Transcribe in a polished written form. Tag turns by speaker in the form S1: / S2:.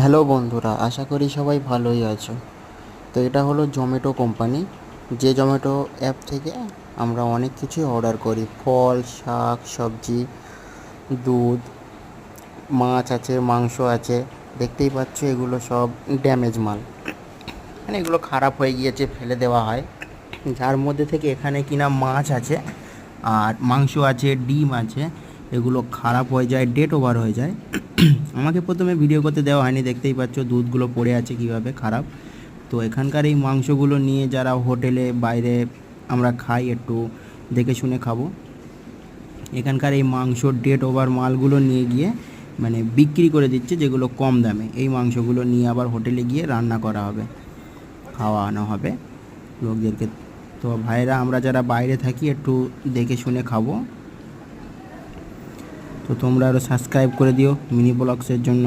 S1: Hello বন্ধুরা, আশা করি সবাই ভালোই আছো। তো এটা হলো জোম্যাটো কোম্পানি। যে জোম্যাটো অ্যাপ থেকে আমরা অনেক কিছুই অর্ডার করি, ফল, শাক, সবজি, দুধ, মাছ আছে, মাংস আছে। দেখতেই পাচ্ছ এগুলো সব ড্যামেজ মাল, মানে এগুলো খারাপ হয়ে গিয়েছে, ফেলে দেওয়া হয়। যার মধ্যে থেকে এখানে কিনা মাছ আছে আর মাংস আছে, ডিম আছে, এগুলো খারাপ হয়ে যায়, ডেট ওভার হয়ে যায়। আমাকে প্রথমে ভিডিও করতে দেওয়া হয়নি, দেখতেই পাচ্ছ দুধগুলো পড়ে আছে কীভাবে খারাপ। তো এখানকার এই মাংসগুলো নিয়ে যারা হোটেলে বাইরে আমরা খাই, একটু দেখে শুনে খাবো। এখানকার এই মাংস ডেট ওভার মালগুলো নিয়ে গিয়ে মানে বিক্রি করে দিচ্ছে, যেগুলো কম দামে। এই মাংসগুলো নিয়ে আবার হোটেলে গিয়ে রান্না করা হবে, খাওয়ানো হবে লোকদেরকে। তো ভাইরা, আমরা যারা বাইরে থাকি একটু দেখে শুনে খাবো। তো তোমরা আরও সাবস্ক্রাইব করে দিও মিনি ব্লগসের জন্য।